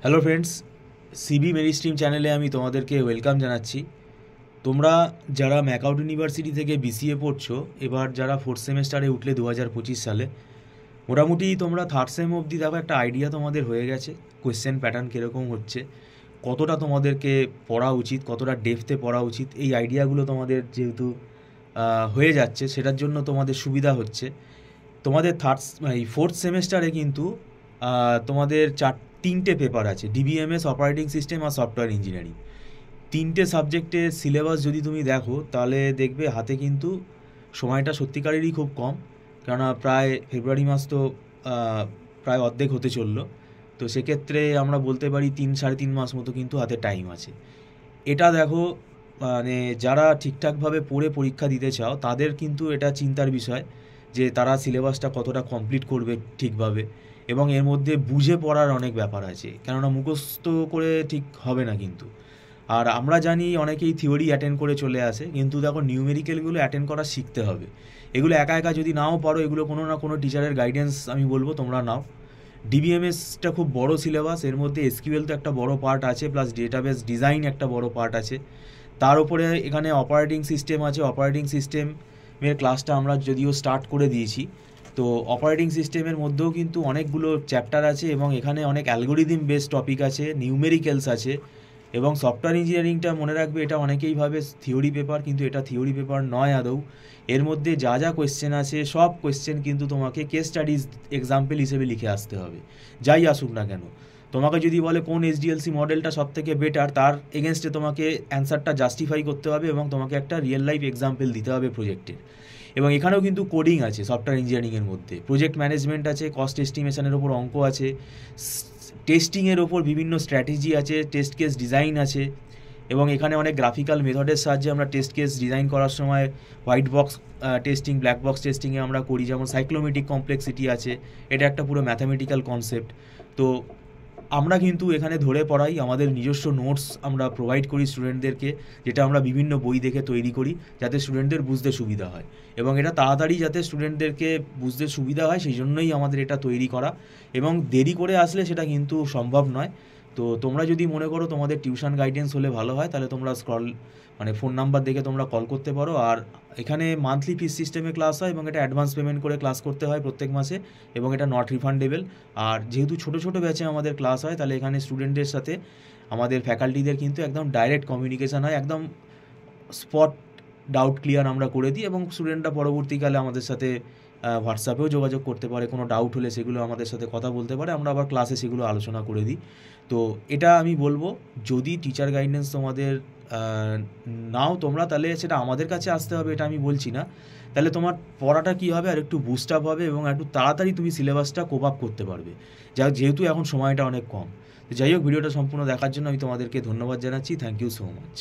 Hello friends, CB মেরিস্ট্রিম চ্যানেলে আমি তোমাদেরকে ওয়েলকাম জানাচ্ছি। তোমরা যারা ম্যাকআউট ইউনিভার্সিটি থেকে বিসিএ পড়ছো, এবার যারা ফোর্থ সেমেস্টারে উঠলে 2025 সালে, মোটামুটি তোমরা থার্ড সেম অবধি দেখো একটা আইডিয়া তোমাদের হয়ে গেছে কোয়েশ্চেন প্যাটার্ন কীরকম হচ্ছে, কতটা তোমাদেরকে পড়া উচিত, কতটা ডেপথে পড়া উচিত। এই আইডিয়াগুলো তোমাদের যেহেতু হয়ে যাচ্ছে, সেটার জন্য তোমাদের সুবিধা হচ্ছে। তোমাদের এই ফোর্থ সেমেস্টারে কিন্তু তোমাদের তিনটে পেপার আছে, ডিবিএমএস, অপারেটিং সিস্টেম আর সফটওয়্যার ইঞ্জিনিয়ারিং। তিনটে সাবজেক্টের সিলেবাস যদি তুমি দেখো, তাহলে দেখবে হাতে কিন্তু সময়টা সত্যিকারেরই খুব কম। কেননা প্রায় ফেব্রুয়ারি মাস তো প্রায় অর্ধেক হতে চললো। তো সেক্ষেত্রে আমরা বলতে পারি 3-3.5 মাস মতো কিন্তু হাতে টাইম আছে। এটা দেখো, মানে যারা ঠিকঠাকভাবে পড়ে পরীক্ষা দিতে চাও তাদের কিন্তু এটা চিন্তার বিষয় যে তারা সিলেবাসটা কতটা কমপ্লিট করবে ঠিকভাবে, এবং এর মধ্যে বুঝে পড়ার অনেক ব্যাপার আছে, কেননা মুখস্থ করে ঠিক হবে না কিন্তু। আর আমরা জানি অনেকেই থিওরি অ্যাটেন্ড করে চলে আসে, কিন্তু দেখো নিউমেরিক্যালগুলো অ্যাটেন্ড করা শিখতে হবে। এগুলো একা একা যদি নাও পারো, এগুলো কোনো না কোনো টিচারের গাইডেন্স আমি বলবো তোমরা নাও। ডিবিএমএসটা খুব বড় সিলেবাস, এর মধ্যে এসকিউএল তো একটা বড় পার্ট আছে, প্লাস ডেটাবেস ডিজাইন একটা বড় পার্ট আছে। তার উপরে এখানে অপারেটিং সিস্টেম আছে। অপারেটিং সিস্টেমের ক্লাসটা আমরা যদিও স্টার্ট করে দিয়েছি, তো অপারেটিং সিস্টেমের মধ্যেও কিন্তু অনেকগুলো চ্যাপ্টার আছে, এবং এখানে অনেক অ্যালগোরিদম বেস টপিক আছে, নিউমেরিক্যালস আছে। এবং সফটওয়্যার ইঞ্জিনিয়ারিংটা মনে রাখবে, এটা অনেকেই ভাবে থিওরি পেপার, কিন্তু এটা থিওরি পেপার নয় আদৌ। এর মধ্যে যা যা কোয়েশ্চেন আছে, সব কোয়েশ্চেন কিন্তু তোমাকে কেস স্টাডিজ এক্সাম্পল হিসেবে লিখে আসতে হবে, যাই আসুক না কেন। তোমাকে যদি বলে কোন এইচডিএলসি মডেলটা সব থেকে বেটার, তার এগেনস্টে তোমাকে অ্যান্সারটা জাস্টিফাই করতে হবে, এবং তোমাকে একটা রিয়েল লাইফ এক্সাম্পল দিতে হবে প্রজেক্টের। এবং এখানেও কিন্তু কোডিং আছে সফটওয়্যার ইঞ্জিনিয়ারিংয়ের মধ্যে, প্রজেক্ট ম্যানেজমেন্ট আছে, কস্ট এস্টিমেশনের ওপর অঙ্ক আছে, টেস্টিংয়ের ওপর বিভিন্ন স্ট্র্যাটেজি আছে, টেস্ট কেস ডিজাইন আছে। এবং এখানে অনেক গ্রাফিক্যাল মেথডের সাহায্যে আমরা টেস্ট কেস ডিজাইন করার সময় white box testing, black box টেস্টিংয়ে আমরা করি, যেমন সাইক্লোমেটিক কমপ্লেক্সিটি আছে, এটা একটা পুরো ম্যাথামেটিক্যাল কনসেপ্ট। তো আমরা কিন্তু এখানে ধরে পড়াই, আমাদের নিজস্ব নোটস আমরা প্রোভাইড করি স্টুডেন্টদেরকে, যেটা আমরা বিভিন্ন বই দেখে তৈরি করি, যাতে স্টুডেন্টদের বুঝতে সুবিধা হয়। এবং এটা তাড়াতাড়ি যাতে স্টুডেন্টদেরকে বুঝতে সুবিধা হয়, সেই জন্যই আমাদের এটা তৈরি করা। এবং দেরি করে আসলে সেটা কিন্তু সম্ভব নয়। তো তোমরা যদি মনে করো তোমাদের টিউশন গাইডেন্স হলে ভালো হয়, তাহলে তোমরা ফোন নাম্বার দেখে তোমরা কল করতে পারো। আর এখানে মান্থলি ফিস সিস্টেমে ক্লাস হয়, এবং এটা অ্যাডভান্স পেমেন্ট করে ক্লাস করতে হয় প্রত্যেক মাসে, এবং এটা নট রিফান্ডেবল। আর যেহেতু ছোটো ছোটো ব্যাচে আমাদের ক্লাস হয়, তাহলে এখানে স্টুডেন্টদের সাথে আমাদের ফ্যাকাল্টিদের কিন্তু একদম ডাইরেক্ট কমিউনিকেশান হয়, একদম স্পট ডাউট ক্লিয়ার আমরা করে দিই, এবং স্টুডেন্টরা পরবর্তীকালে আমাদের সাথে হোয়াটসঅ্যাপেও যোগাযোগ করতে পারে, কোনো ডাউট হলে সেগুলো আমাদের সাথে কথা বলতে পারে, আমরা আবার ক্লাসে সেগুলো আলোচনা করে দিই। তো এটা আমি বলবো, যদি টিচার গাইডেন্স তোমাদের নাও তোমরা, তাহলে সেটা আমাদের কাছে আসতে হবে, এটা আমি বলছি না। তাহলে তোমার পড়াটা কী হবে, আর একটু বুস্ট আপ হবে, এবং একটু তাড়াতাড়ি তুমি সিলেবাসটা কোপ আপ করতে পারবে, যেহেতু এখন সময়টা অনেক কম। তো যাই হোক, ভিডিওটা সম্পূর্ণ দেখার জন্য আমি তোমাদেরকে ধন্যবাদ জানাচ্ছি। Thank you so much.